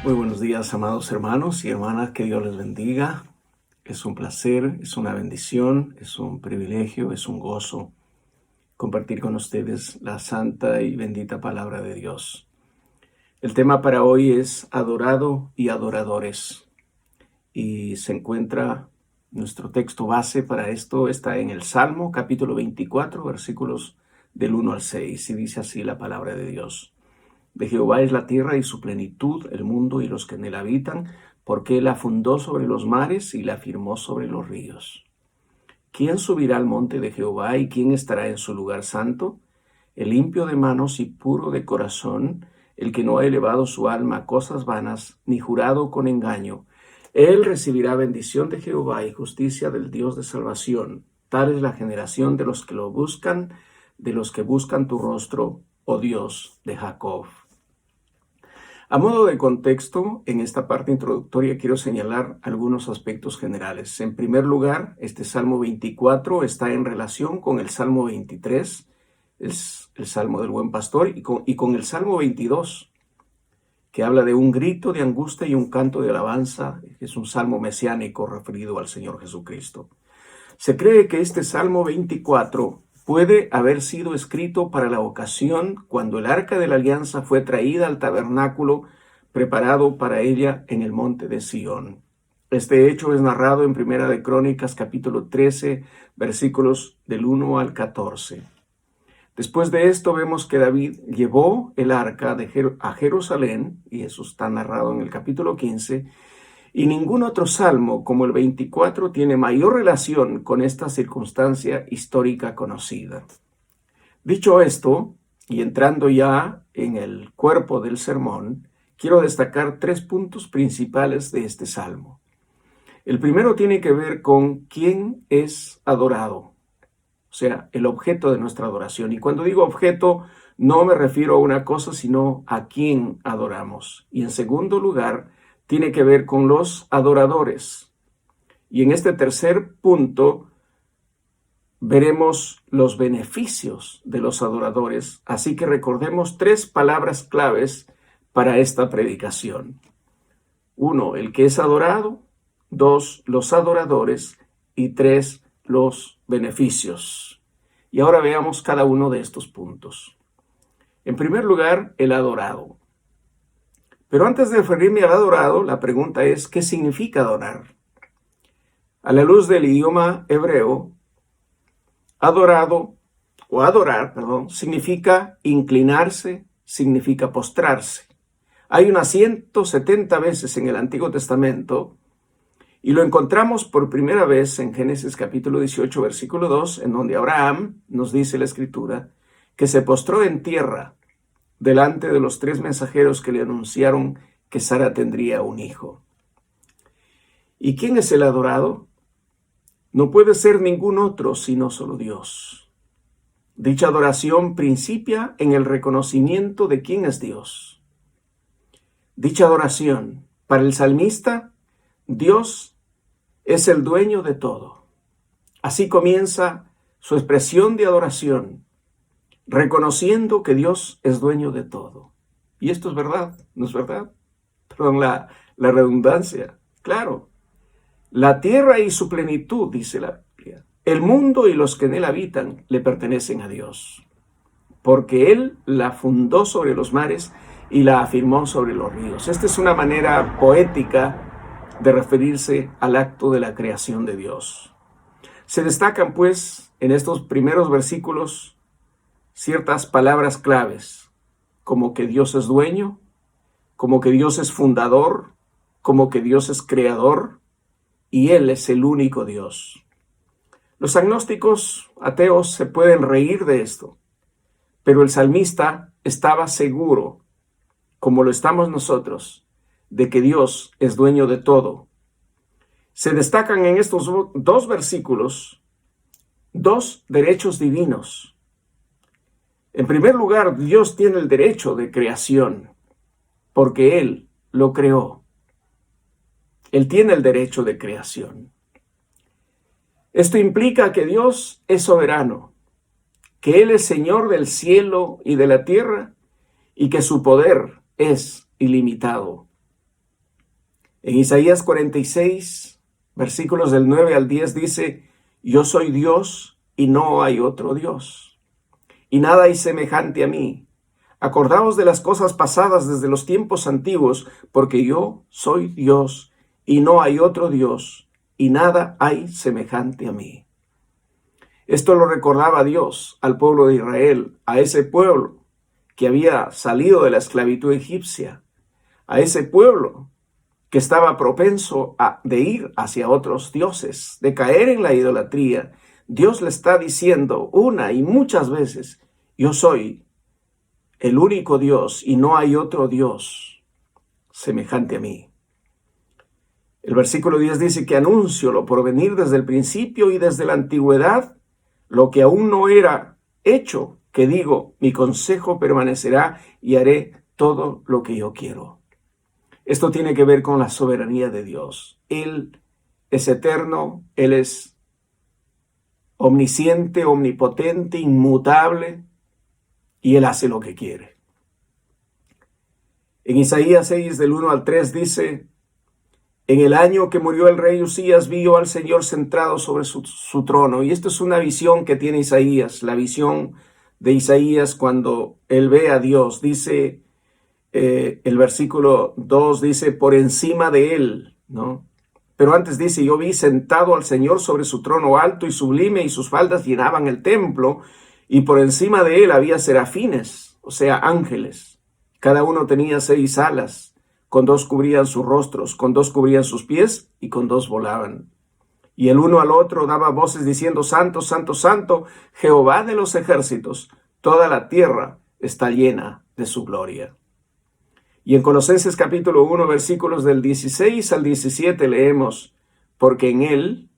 Muy buenos días, amados hermanos y hermanas, que Dios les bendiga. Es un placer, es una bendición, es un privilegio, es un gozo compartir con ustedes la santa y bendita palabra de Dios. El tema para hoy es adorado y adoradores. Y se encuentra nuestro texto base para esto, está en el Salmo capítulo 24, versículos del 1 al 6, y dice así la palabra de Dios. De Jehová es la tierra y su plenitud, el mundo y los que en él habitan, porque él la fundó sobre los mares y la firmó sobre los ríos. ¿Quién subirá al monte de Jehová y quién estará en su lugar santo? El limpio de manos y puro de corazón, el que no ha elevado su alma a cosas vanas, ni jurado con engaño. Él recibirá bendición de Jehová y justicia del Dios de salvación. Tal es la generación de los que lo buscan, de los que buscan tu rostro, oh Dios de Jacob. A modo de contexto, en esta parte introductoria quiero señalar algunos aspectos generales. En primer lugar, este Salmo 24 está en relación con el Salmo 23, el Salmo del Buen Pastor, y con el Salmo 22, que habla de un grito de angustia y un canto de alabanza. Es un salmo mesiánico referido al Señor Jesucristo. Se cree que este Salmo 24 puede haber sido escrito para la ocasión cuando el arca de la alianza fue traída al tabernáculo preparado para ella en el monte de Sión. Este hecho es narrado en Primera de Crónicas, capítulo 13, versículos del 1 al 14. Después de esto vemos que David llevó el arca a Jerusalén, y eso está narrado en el capítulo 15, y ningún otro salmo como el 24 tiene mayor relación con esta circunstancia histórica conocida. Dicho esto, y entrando ya en el cuerpo del sermón, quiero destacar 3 puntos principales de este salmo. El primero tiene que ver con quién es adorado, o sea, el objeto de nuestra adoración. Y cuando digo objeto, no me refiero a una cosa, sino a quién adoramos. Y en segundo lugar, tiene que ver con los adoradores. Y en este tercer punto veremos los beneficios de los adoradores. Así que recordemos 3 palabras claves para esta predicación. 1, el que es adorado. 2, los adoradores. Y 3, los beneficios. Y ahora veamos cada uno de estos puntos. En primer lugar, el adorado. Pero antes de referirme al adorado, la pregunta es, ¿qué significa adorar? A la luz del idioma hebreo, adorar, significa inclinarse, significa postrarse. Hay unas 170 veces en el Antiguo Testamento, y lo encontramos por primera vez en Génesis capítulo 18, versículo 2, en donde Abraham, nos dice la Escritura, que se postró en tierra delante de los 3 mensajeros que le anunciaron que Sara tendría un hijo. ¿Y quién es el adorado? No puede ser ningún otro sino solo Dios. Dicha adoración principia en el reconocimiento de quién es Dios. Dicha adoración, para el salmista, Dios es el dueño de todo. Así comienza su expresión de adoración, reconociendo que Dios es dueño de todo. Y esto es verdad, ¿no es verdad? Perdón, la redundancia. Claro, la tierra y su plenitud, dice la Biblia, el mundo y los que en él habitan le pertenecen a Dios, porque él la fundó sobre los mares y la afirmó sobre los ríos. Esta es una manera poética de referirse al acto de la creación de Dios. Se destacan, pues, en estos primeros versículos ciertas palabras claves, como que Dios es dueño, como que Dios es fundador, como que Dios es creador, y Él es el único Dios. Los agnósticos ateos se pueden reír de esto, pero el salmista estaba seguro, como lo estamos nosotros, de que Dios es dueño de todo. Se destacan en estos 2 versículos 2 derechos divinos. En primer lugar, Dios tiene el derecho de creación, porque Él lo creó. Él tiene el derecho de creación. Esto implica que Dios es soberano, que Él es Señor del cielo y de la tierra, y que su poder es ilimitado. En Isaías 46, versículos del 9 al 10 dice: yo soy Dios y no hay otro Dios, y nada hay semejante a mí. Acordaos de las cosas pasadas desde los tiempos antiguos, porque yo soy Dios y no hay otro Dios, y nada hay semejante a mí. Esto lo recordaba Dios al pueblo de Israel, a ese pueblo que había salido de la esclavitud egipcia, a ese pueblo que estaba propenso de ir hacia otros dioses, de caer en la idolatría. Dios le está diciendo una y muchas veces: yo soy el único Dios y no hay otro Dios semejante a mí. El versículo 10 dice que anuncio lo por venir desde el principio y desde la antigüedad, lo que aún no era hecho, que digo, mi consejo permanecerá y haré todo lo que yo quiero. Esto tiene que ver con la soberanía de Dios. Él es eterno, Él es omnisciente, omnipotente, inmutable, y Él hace lo que quiere. En Isaías 6, del 1 al 3 dice: en el año que murió el rey Usías, vio al Señor sentado sobre su trono. Y esto es una visión que tiene Isaías, la visión de Isaías cuando él ve a Dios. Dice el versículo 2, dice: por encima de él, ¿no? Pero antes dice: yo vi sentado al Señor sobre su trono alto y sublime, y sus faldas llenaban el templo, y por encima de él había serafines, o sea, ángeles. Cada uno tenía 6 alas. Con 2 cubrían sus rostros, con 2 cubrían sus pies, y con 2 volaban. Y el uno al otro daba voces diciendo: santo, santo, santo, Jehová de los ejércitos, toda la tierra está llena de su gloria. Y en Colosenses capítulo 1, versículos del 16 al 17 leemos: porque en él,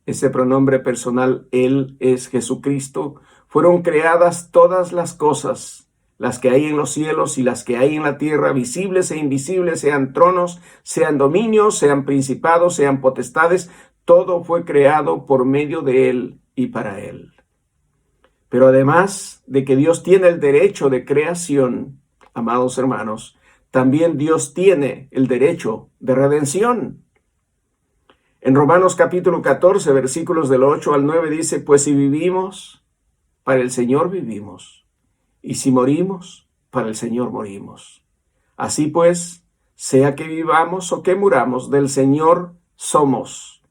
ese pronombre personal, él es Jesucristo, fueron creadas todas las cosas, las que hay en los cielos y las que hay en la tierra, visibles e invisibles, sean tronos, sean dominios, sean principados, sean potestades. Todo fue creado por medio de él y para él. Pero además de que Dios tiene el derecho de creación, amados hermanos, también Dios tiene el derecho de redención. En Romanos capítulo 14, versículos del 8 al 9 dice: pues si vivimos, para el Señor vivimos. Y si morimos, para el Señor morimos. Así pues, sea que vivamos o que muramos, del Señor somos.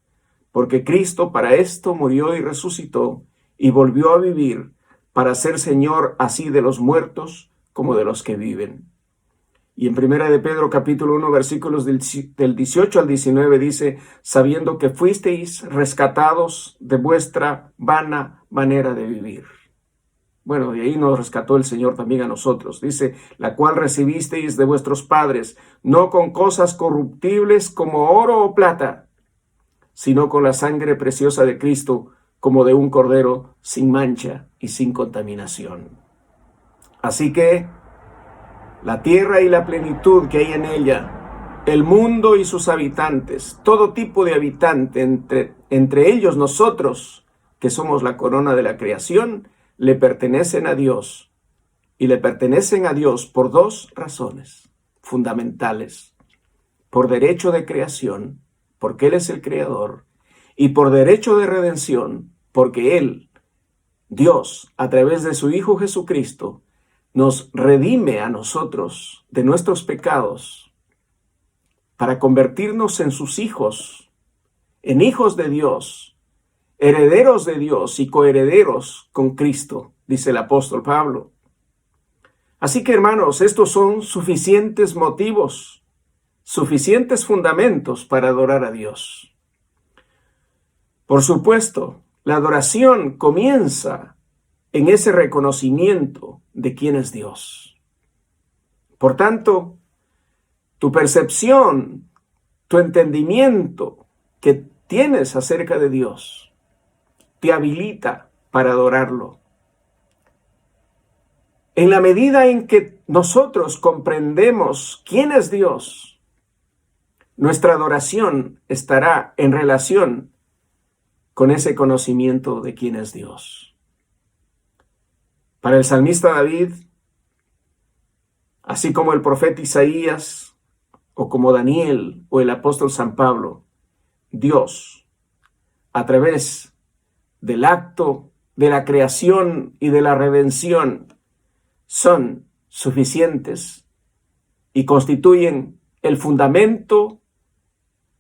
Porque Cristo para esto murió y resucitó, y volvió a vivir, para ser Señor así de los muertos como de los que viven. Y en 1 de Pedro capítulo 1, versículos del 18 al 19 dice: sabiendo que fuisteis rescatados de vuestra vana manera de vivir. Bueno, de ahí nos rescató el Señor también a nosotros. Dice: la cual recibisteis de vuestros padres, no con cosas corruptibles como oro o plata, sino con la sangre preciosa de Cristo, como de un cordero sin mancha y sin contaminación. Así que la tierra y la plenitud que hay en ella, el mundo y sus habitantes, todo tipo de habitante, entre ellos nosotros, que somos la corona de la creación, le pertenecen a Dios, y le pertenecen a Dios por 2 razones fundamentales: por derecho de creación, porque Él es el creador, y por derecho de redención, porque Él, Dios, a través de su Hijo Jesucristo, nos redime a nosotros de nuestros pecados para convertirnos en sus hijos, en hijos de Dios, herederos de Dios y coherederos con Cristo, dice el apóstol Pablo. Así que, hermanos, estos son suficientes motivos, suficientes fundamentos para adorar a Dios. Por supuesto, la adoración comienza en ese reconocimiento de quién es Dios. Por tanto, tu percepción, tu entendimiento que tienes acerca de Dios, te habilita para adorarlo. En la medida en que nosotros comprendemos quién es Dios, nuestra adoración estará en relación con ese conocimiento de quién es Dios. Para el salmista David, así como el profeta Isaías, o como Daniel o el apóstol San Pablo, Dios, a través del acto de la creación y de la redención, son suficientes y constituyen el fundamento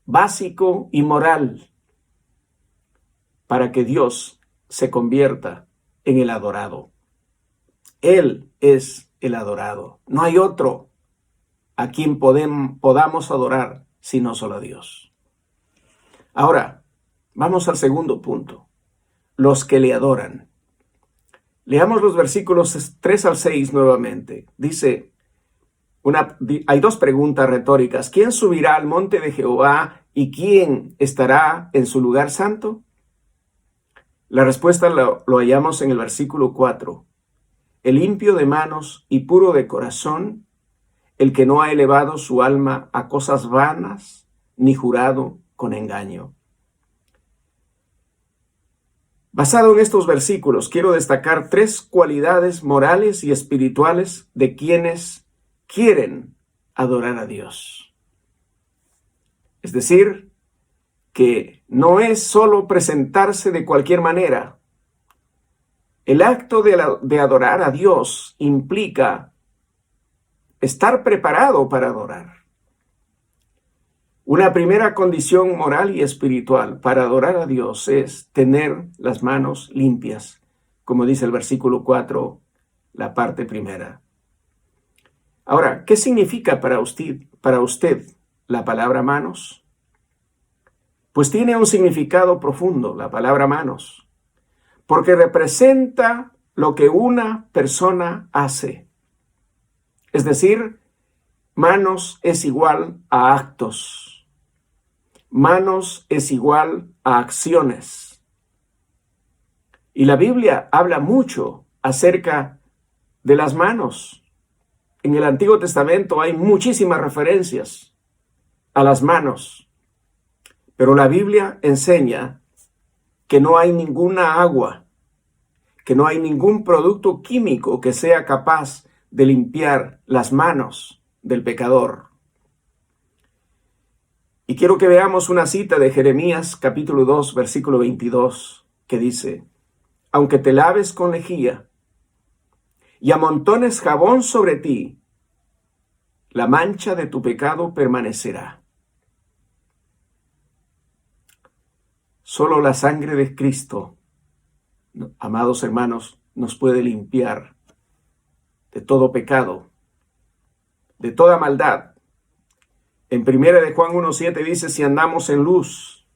básico y moral para que Dios se convierta en el adorado. Él es el adorado. No hay otro a quien podamos adorar sino solo a Dios. Ahora, vamos al segundo punto. Los que le adoran. Leamos los versículos 3 al 6 nuevamente. Dice, hay dos preguntas retóricas. ¿Quién subirá al monte de Jehová y quién estará en su lugar santo? La respuesta lo hallamos en el versículo 4. El limpio de manos y puro de corazón, el que no ha elevado su alma a cosas vanas, ni jurado con engaño. Basado en estos versículos, quiero destacar 3 cualidades morales y espirituales de quienes quieren adorar a Dios. Es decir, que no es solo presentarse de cualquier manera. El acto de adorar a Dios implica estar preparado para adorar. Una primera condición moral y espiritual para adorar a Dios es tener las manos limpias, como dice el versículo 4, la parte primera. Ahora, ¿qué significa para usted la palabra manos? Pues tiene un significado profundo la palabra manos, porque representa lo que una persona hace. Es decir, manos es igual a actos. Manos es igual a acciones. Y la Biblia habla mucho acerca de las manos. En el Antiguo Testamento hay muchísimas referencias a las manos. Pero la Biblia enseña que no hay ninguna agua, que no hay ningún producto químico que sea capaz de limpiar las manos del pecador. Y quiero que veamos una cita de Jeremías capítulo 2, versículo 22, que dice, aunque te laves con lejía y amontones jabón sobre ti, la mancha de tu pecado permanecerá. Solo la sangre de Cristo, amados hermanos, nos puede limpiar de todo pecado, de toda maldad. En 1 de Juan 1:7 dice, si andamos en luz,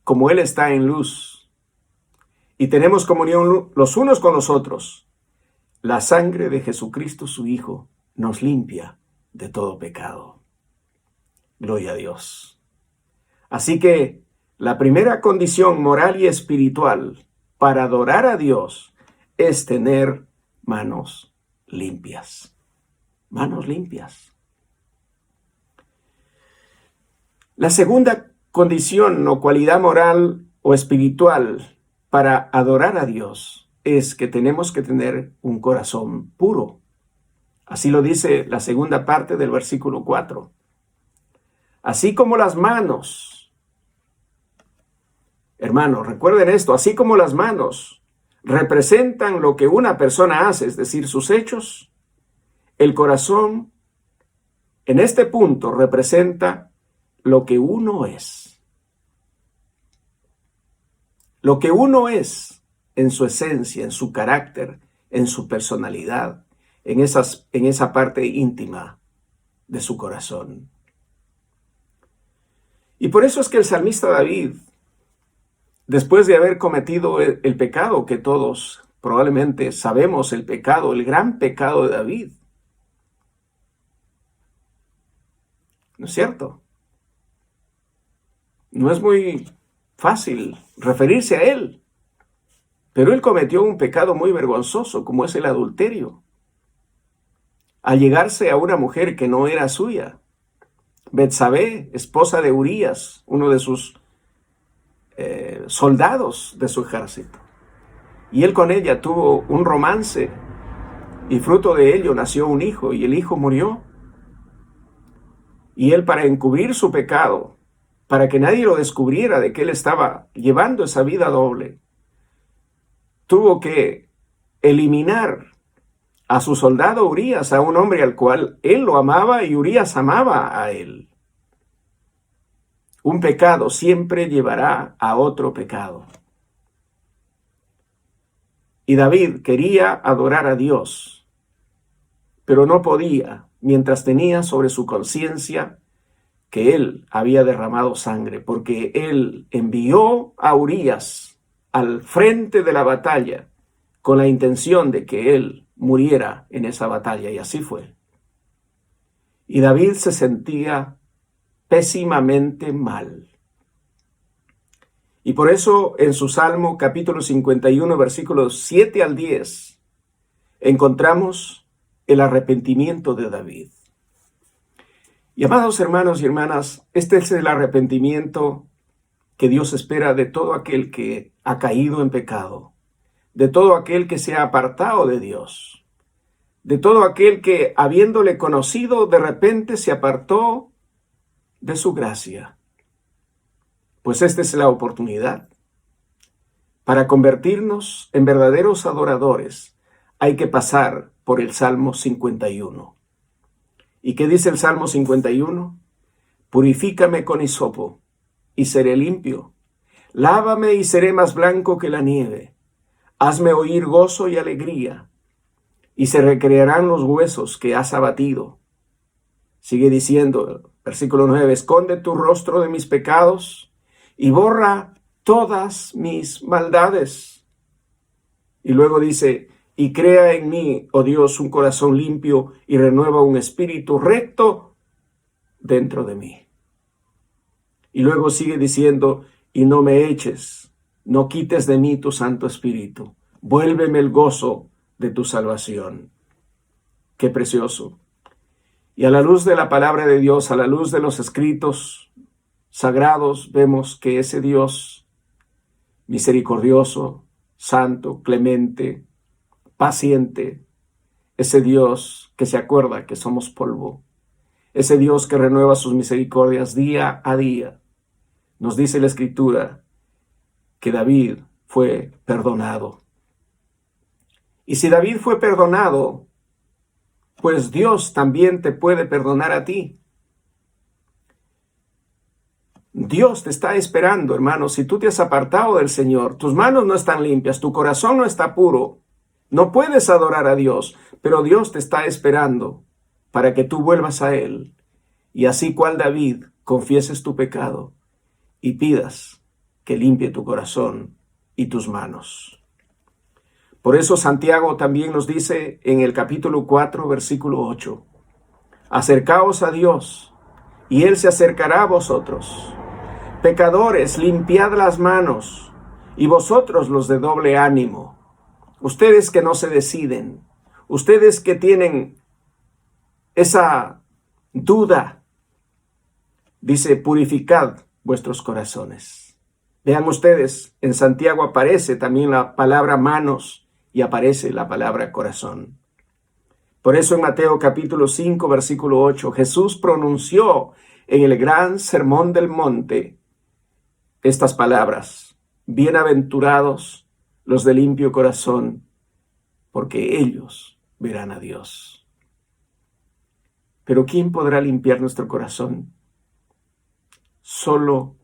como Él está en luz, y tenemos comunión los unos con los otros, la sangre de Jesucristo, su Hijo, nos limpia de todo pecado. Gloria a Dios. Así que la primera condición moral y espiritual para adorar a Dios es tener manos limpias. Manos limpias. La segunda condición o cualidad moral o espiritual para adorar a Dios es que tenemos que tener un corazón puro. Así lo dice la segunda parte del versículo 4. Así como las manos, hermanos, recuerden esto, así como las manos representan lo que una persona hace, es decir, sus hechos, el corazón en este punto representa lo que uno es. Lo que uno es en su esencia, en su carácter, en su personalidad, en esa parte íntima de su corazón. Y por eso es que el salmista David, después de haber cometido el pecado que todos probablemente sabemos, el pecado, el gran pecado de David, ¿no es cierto? No es muy fácil referirse a él, pero él cometió un pecado muy vergonzoso, como es el adulterio, al llegarse a una mujer que no era suya. Betsabé, esposa de Urías, uno de sus soldados de su ejército. Y él con ella tuvo un romance, y fruto de ello nació un hijo, y el hijo murió. Y él, para encubrir su pecado, para que nadie lo descubriera de que él estaba llevando esa vida doble, tuvo que eliminar a su soldado Urías, a un hombre al cual él lo amaba y Urías amaba a él. Un pecado siempre llevará a otro pecado. Y David quería adorar a Dios, pero no podía mientras tenía sobre su conciencia que él había derramado sangre, porque él envió a Urías al frente de la batalla con la intención de que él muriera en esa batalla, y así fue. Y David se sentía pésimamente mal. Y por eso en su Salmo capítulo 51, versículos 7 al 10, encontramos el arrepentimiento de David. Y amados hermanos y hermanas, este es el arrepentimiento que Dios espera de todo aquel que ha caído en pecado, de todo aquel que se ha apartado de Dios, de todo aquel que, habiéndole conocido, de repente se apartó de su gracia. Pues esta es la oportunidad. Para convertirnos en verdaderos adoradores, hay que pasar por el Salmo 51. ¿Y qué dice el Salmo 51? Purifícame con hisopo, y seré limpio. Lávame y seré más blanco que la nieve. Hazme oír gozo y alegría, y se recrearán los huesos que has abatido. Sigue diciendo, versículo 9, esconde tu rostro de mis pecados y borra todas mis maldades. Y luego dice, y crea en mí, oh Dios, un corazón limpio y renueva un espíritu recto dentro de mí. Y luego sigue diciendo, y no me eches, no quites de mí tu Santo Espíritu. Vuélveme el gozo de tu salvación. Qué precioso. Y a la luz de la palabra de Dios, a la luz de los escritos sagrados, vemos que ese Dios misericordioso, santo, clemente, paciente, ese Dios que se acuerda que somos polvo, ese Dios que renueva sus misericordias día a día, nos dice la Escritura que David fue perdonado. Y si David fue perdonado, pues Dios también te puede perdonar a ti. Dios te está esperando, hermano. Si tú te has apartado del Señor, tus manos no están limpias, tu corazón no está puro, no puedes adorar a Dios, pero Dios te está esperando para que tú vuelvas a Él y así cual David confieses tu pecado y pidas que limpie tu corazón y tus manos. Por eso Santiago también nos dice en el capítulo 4, versículo 8, acercaos a Dios y Él se acercará a vosotros. Pecadores, limpiad las manos, y vosotros los de doble ánimo. Ustedes que no se deciden, ustedes que tienen esa duda, dice, purificad vuestros corazones. Vean ustedes, en Santiago aparece también la palabra manos y aparece la palabra corazón. Por eso en Mateo capítulo 5, versículo 8, Jesús pronunció en el gran sermón del monte estas palabras: bienaventurados los de limpio corazón, porque ellos verán a Dios. Pero ¿quién podrá limpiar nuestro corazón? Solo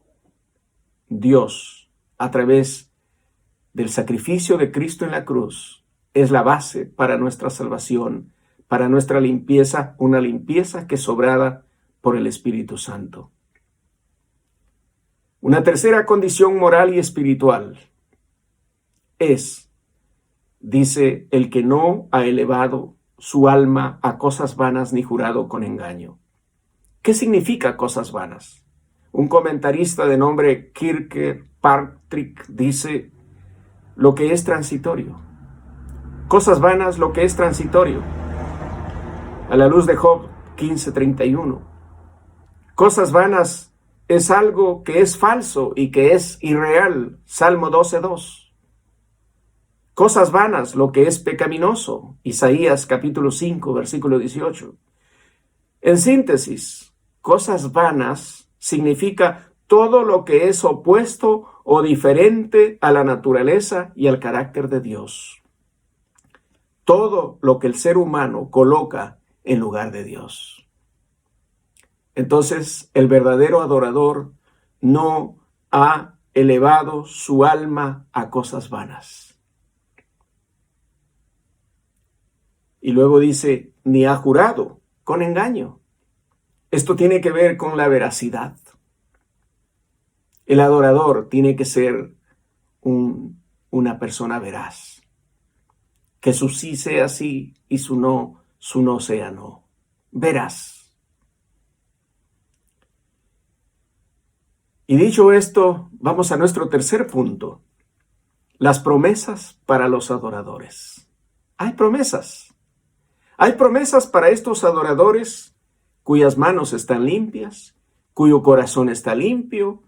Dios, a través del sacrificio de Cristo en la cruz, es la base para nuestra salvación, para nuestra limpieza, una limpieza que es obrada por el Espíritu Santo. Una tercera condición moral y espiritual es, dice, el que no ha elevado su alma a cosas vanas ni jurado con engaño. ¿Qué significa cosas vanas? Un comentarista de nombre Kirkpatrick dice, lo que es transitorio. Cosas vanas, lo que es transitorio. A la luz de Job 15:31. Cosas vanas es algo que es falso y que es irreal. Salmo 12:2. Cosas vanas, lo que es pecaminoso. Isaías capítulo 5, versículo 18. En síntesis, cosas vanas significa todo lo que es opuesto o diferente a la naturaleza y al carácter de Dios. Todo lo que el ser humano coloca en lugar de Dios. Entonces, el verdadero adorador no ha elevado su alma a cosas vanas. Y luego dice, ni ha jurado con engaño. Esto tiene que ver con la veracidad. El adorador tiene que ser una persona veraz. Que su sí sea sí y su no sea no. Veraz. Y dicho esto, vamos a nuestro tercer punto. Las promesas para los adoradores. Hay promesas. Hay promesas para estos adoradores cuyas manos están limpias, cuyo corazón está limpio,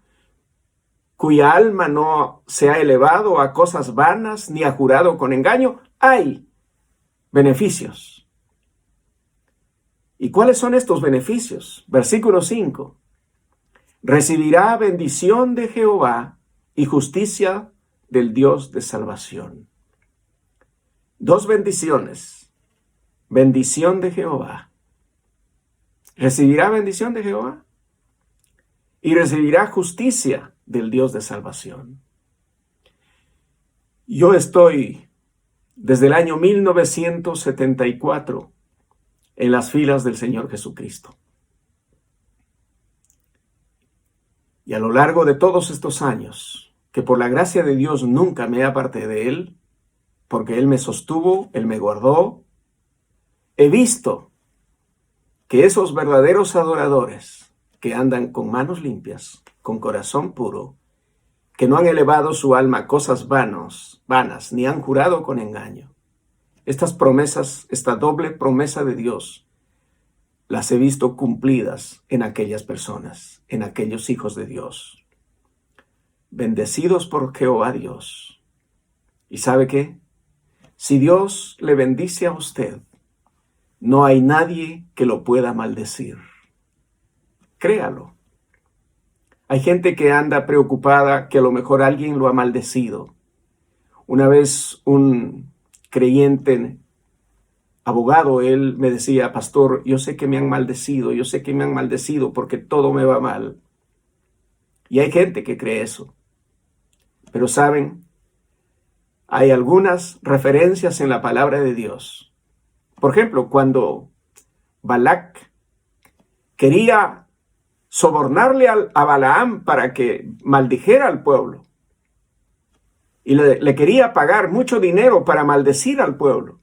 cuya alma no se ha elevado a cosas vanas ni ha jurado con engaño. Hay beneficios. ¿Y cuáles son estos beneficios? Versículo 5. Recibirá bendición de Jehová y justicia del Dios de salvación. Dos bendiciones. Bendición de Jehová. Recibirá bendición de Jehová y recibirá justicia del Dios de salvación. Yo estoy desde el año 1974 en las filas del Señor Jesucristo. Y a lo largo de todos estos años, que por la gracia de Dios nunca me aparté de Él, porque Él me sostuvo, Él me guardó, he visto que esos verdaderos adoradores que andan con manos limpias, con corazón puro, que no han elevado su alma a cosas vanas, ni han jurado con engaño. Estas promesas, esta doble promesa de Dios, las he visto cumplidas en aquellas personas, en aquellos hijos de Dios. Bendecidos por Jehová Dios. ¿Y sabe qué? Si Dios le bendice a usted, no hay nadie que lo pueda maldecir. Créalo. Hay gente que anda preocupada que a lo mejor alguien lo ha maldecido. Una vez un creyente abogado, él me decía, pastor, yo sé que me han maldecido porque todo me va mal. Y hay gente que cree eso. Pero saben, hay algunas referencias en la palabra de Dios. Por ejemplo, cuando Balac quería sobornarle a Balaam para que maldijera al pueblo y le quería pagar mucho dinero para maldecir al pueblo,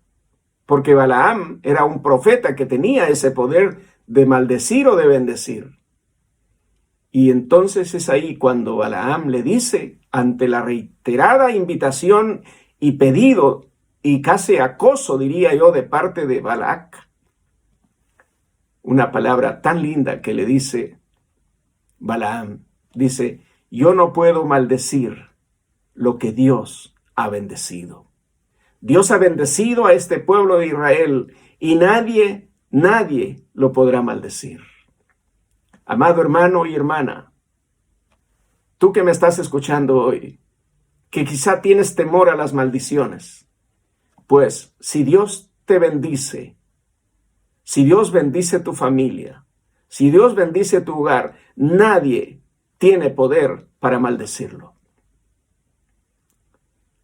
porque Balaam era un profeta que tenía ese poder de maldecir o de bendecir. Y entonces es ahí cuando Balaam le dice, ante la reiterada invitación y pedido y casi acoso, diría yo, de parte de Balac, una palabra tan linda que le dice Balaam, dice, yo no puedo maldecir lo que Dios ha bendecido. Dios ha bendecido a este pueblo de Israel y nadie lo podrá maldecir. Amado hermano y hermana, tú que me estás escuchando hoy, que quizá tienes temor a las maldiciones, pues si Dios te bendice, si Dios bendice tu familia, si Dios bendice tu hogar, nadie tiene poder para maldecirlo.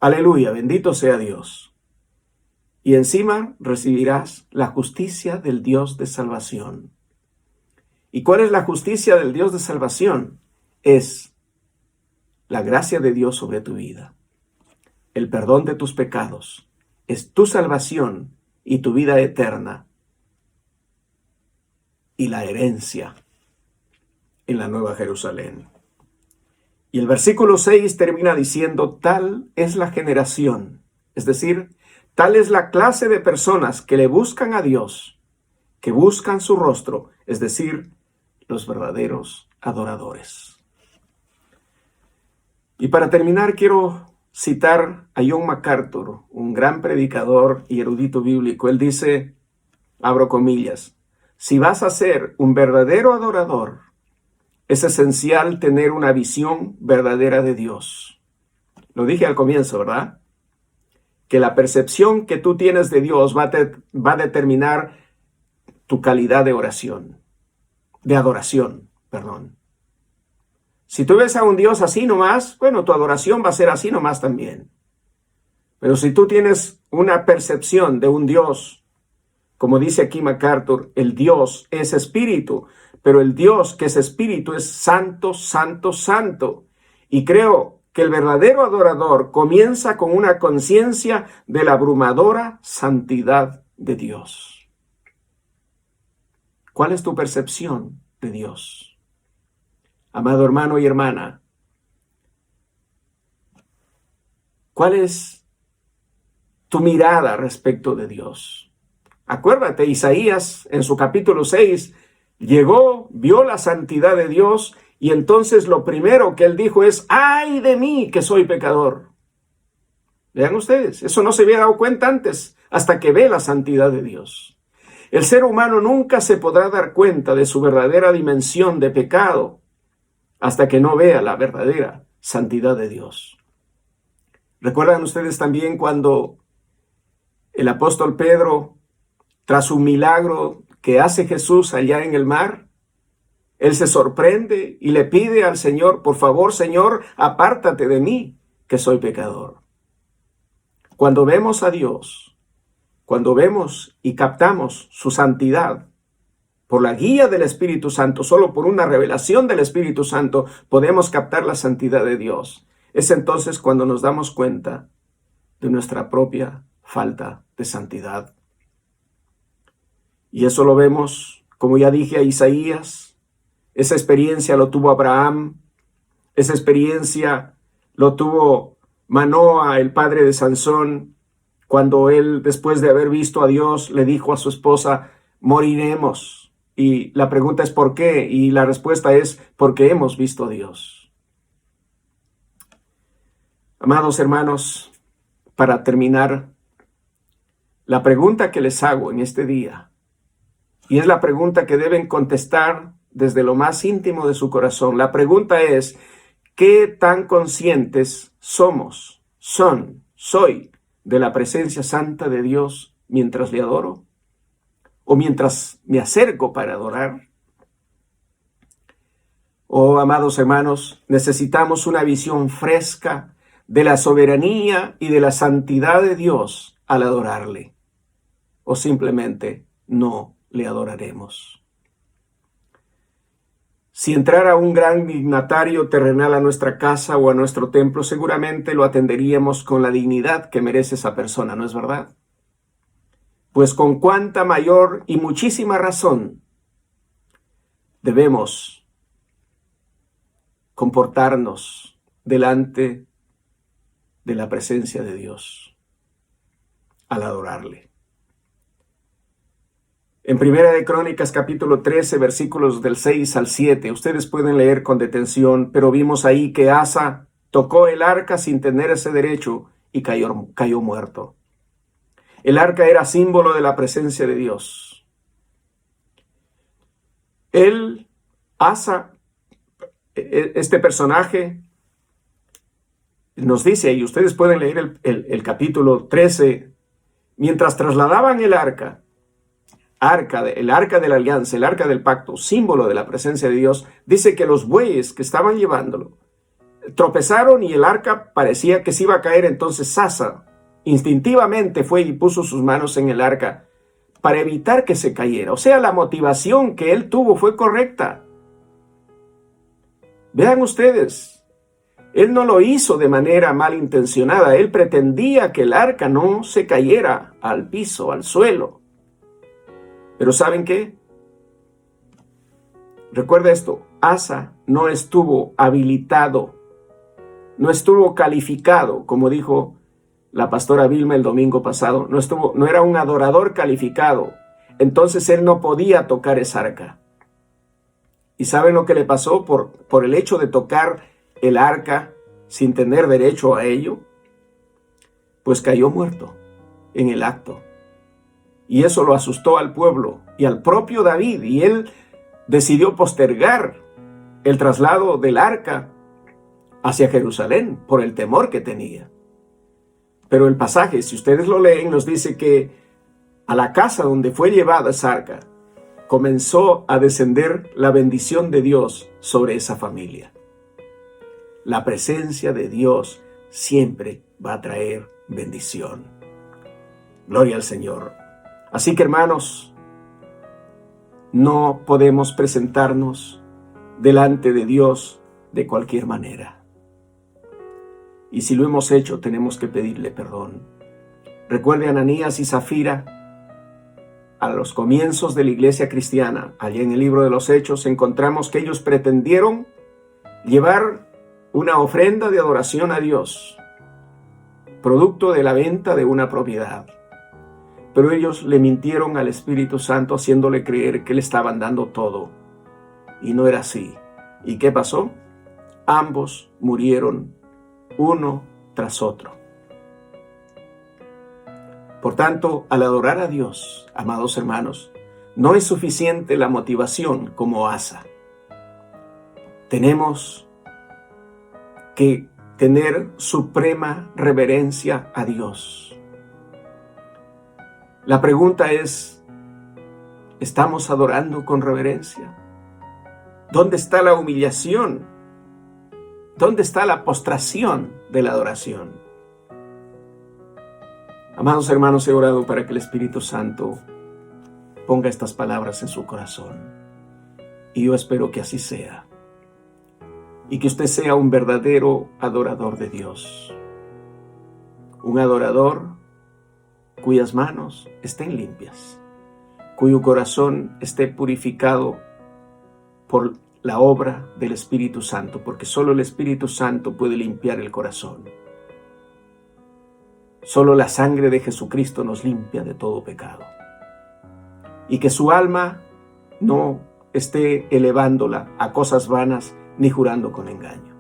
Aleluya, bendito sea Dios. Y encima recibirás la justicia del Dios de salvación. ¿Y cuál es la justicia del Dios de salvación? Es la gracia de Dios sobre tu vida, el perdón de tus pecados, es tu salvación y tu vida eterna y la herencia en la Nueva Jerusalén. Y el versículo 6 termina diciendo, tal es la generación, es decir, tal es la clase de personas que le buscan a Dios, que buscan su rostro, es decir, los verdaderos adoradores. Y para terminar, quiero citar a John MacArthur, un gran predicador y erudito bíblico. Él dice, abro comillas, Si vas a ser un verdadero adorador, es esencial tener una visión verdadera de Dios. Lo dije al comienzo, ¿verdad? Que la percepción que tú tienes de Dios va a determinar tu calidad de oración, de adoración, perdón. Si tú ves a un Dios así nomás, bueno, tu adoración va a ser así nomás también. Pero si tú tienes una percepción de un Dios, como dice aquí MacArthur, el Dios es espíritu, pero el Dios que es espíritu es santo, santo, santo. Y creo que el verdadero adorador comienza con una conciencia de la abrumadora santidad de Dios. ¿Cuál es tu percepción de Dios? Amado hermano y hermana, ¿cuál es tu mirada respecto de Dios? Acuérdate, Isaías en su capítulo 6 llegó, vio la santidad de Dios y entonces lo primero que él dijo es: ¡ay de mí que soy pecador! Vean ustedes, eso no se había dado cuenta antes, hasta que ve la santidad de Dios. El ser humano nunca se podrá dar cuenta de su verdadera dimensión de pecado hasta que no vea la verdadera santidad de Dios. ¿Recuerdan ustedes también cuando el apóstol Pedro, tras un milagro que hace Jesús allá en el mar, él se sorprende y le pide al Señor: por favor, Señor, apártate de mí, que soy pecador? Cuando vemos a Dios, cuando vemos y captamos su santidad, por la guía del Espíritu Santo, solo por una revelación del Espíritu Santo, podemos captar la santidad de Dios. Es entonces cuando nos damos cuenta de nuestra propia falta de santidad. Y eso lo vemos, como ya dije, a Isaías. Esa experiencia lo tuvo Abraham. Esa experiencia lo tuvo Manoa, el padre de Sansón, cuando él, después de haber visto a Dios, le dijo a su esposa: moriremos. Y la pregunta es ¿por qué? Y la respuesta es: porque hemos visto a Dios. Amados hermanos, para terminar, la pregunta que les hago en este día, y es la pregunta que deben contestar desde lo más íntimo de su corazón, la pregunta es: ¿qué tan conscientes soy de la presencia santa de Dios mientras le adoro? ¿O mientras me acerco para adorar? Oh, amados hermanos, necesitamos una visión fresca de la soberanía y de la santidad de Dios al adorarle. O simplemente no le adoraremos. Si entrara un gran dignatario terrenal a nuestra casa o a nuestro templo, seguramente lo atenderíamos con la dignidad que merece esa persona, ¿no es verdad? Pues con cuánta mayor y muchísima razón debemos comportarnos delante de la presencia de Dios al adorarle. En Primera de Crónicas, capítulo 13, versículos del 6 al 7, ustedes pueden leer con detención, pero vimos ahí que Asa tocó el arca sin tener ese derecho y cayó muerto. El arca era símbolo de la presencia de Dios. Asa, este personaje, nos dice, y ustedes pueden leer el capítulo 13, mientras trasladaban el arca de la alianza, el arca del pacto, símbolo de la presencia de Dios, dice que los bueyes que estaban llevándolo tropezaron y el arca parecía que se iba a caer. Entonces Asa instintivamente fue y puso sus manos en el arca para evitar que se cayera. O sea, la motivación que él tuvo fue correcta. Vean ustedes, él no lo hizo de manera malintencionada. Él pretendía que el arca no se cayera al piso, al suelo. Pero ¿saben qué? Recuerda esto, Asa no estuvo habilitado, no estuvo calificado, como dijo la pastora Vilma el domingo pasado, no era un adorador calificado. Entonces él no podía tocar esa arca. ¿Y saben lo que le pasó por el hecho de tocar el arca sin tener derecho a ello? Pues cayó muerto en el acto. Y eso lo asustó al pueblo y al propio David, y él decidió postergar el traslado del arca hacia Jerusalén por el temor que tenía. Pero el pasaje, si ustedes lo leen, nos dice que a la casa donde fue llevada esa arca comenzó a descender la bendición de Dios sobre esa familia. La presencia de Dios siempre va a traer bendición. Gloria al Señor. Así que, hermanos, no podemos presentarnos delante de Dios de cualquier manera. Y si lo hemos hecho, tenemos que pedirle perdón. Recuerde a Ananías y Zafira, a los comienzos de la iglesia cristiana. Allí en el libro de los Hechos encontramos que ellos pretendieron llevar una ofrenda de adoración a Dios, producto de la venta de una propiedad. Pero ellos le mintieron al Espíritu Santo, haciéndole creer que le estaban dando todo. Y no era así. ¿Y qué pasó? Ambos murieron, uno tras otro. Por tanto, al adorar a Dios, amados hermanos, no es suficiente la motivación como Asa. Tenemos que tener suprema reverencia a Dios. La pregunta es, ¿estamos adorando con reverencia? ¿Dónde está la humillación? ¿Dónde está la postración de la adoración? Amados hermanos, he orado para que el Espíritu Santo ponga estas palabras en su corazón. Y yo espero que así sea. Y que usted sea un verdadero adorador de Dios. Un adorador cuyas manos estén limpias, cuyo corazón esté purificado por la obra del Espíritu Santo, porque solo el Espíritu Santo puede limpiar el corazón. Solo la sangre de Jesucristo nos limpia de todo pecado. Y que su alma no esté elevándola a cosas vanas ni jurando con engaño.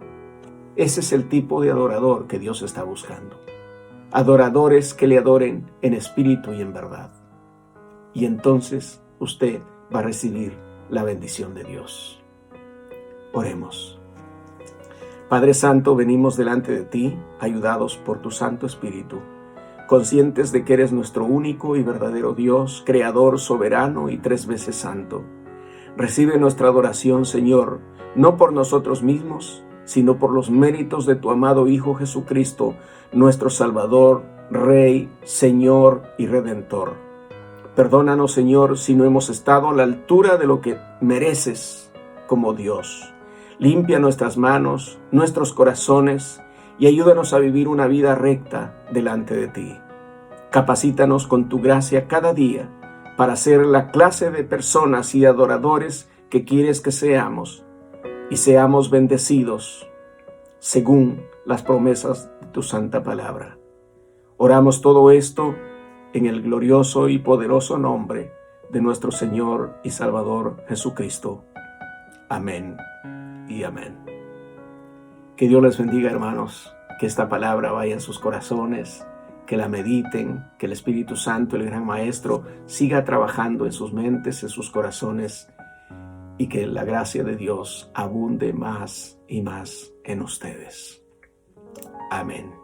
Ese es el tipo de adorador que Dios está buscando. Adoradores que le adoren en espíritu y en verdad. Y entonces usted va a recibir la bendición de Dios. Oremos. Padre Santo, venimos delante de ti, ayudados por tu Santo Espíritu, conscientes de que eres nuestro único y verdadero Dios, Creador, soberano y 3 veces santo. Recibe nuestra adoración, Señor, no por nosotros mismos, sino por los méritos de tu amado Hijo Jesucristo, nuestro Salvador, Rey, Señor y Redentor. Perdónanos, Señor, si no hemos estado a la altura de lo que mereces como Dios. Limpia nuestras manos, nuestros corazones y ayúdanos a vivir una vida recta delante de ti. Capacítanos con tu gracia cada día para ser la clase de personas y adoradores que quieres que seamos y seamos bendecidos según las promesas de tu santa palabra. Oramos todo esto en el glorioso y poderoso nombre de nuestro Señor y Salvador Jesucristo. Amén y amén. Que Dios les bendiga, hermanos, que esta palabra vaya en sus corazones, que la mediten, que el Espíritu Santo, el gran Maestro, siga trabajando en sus mentes, en sus corazones, y que la gracia de Dios abunde más y más en ustedes. Amén.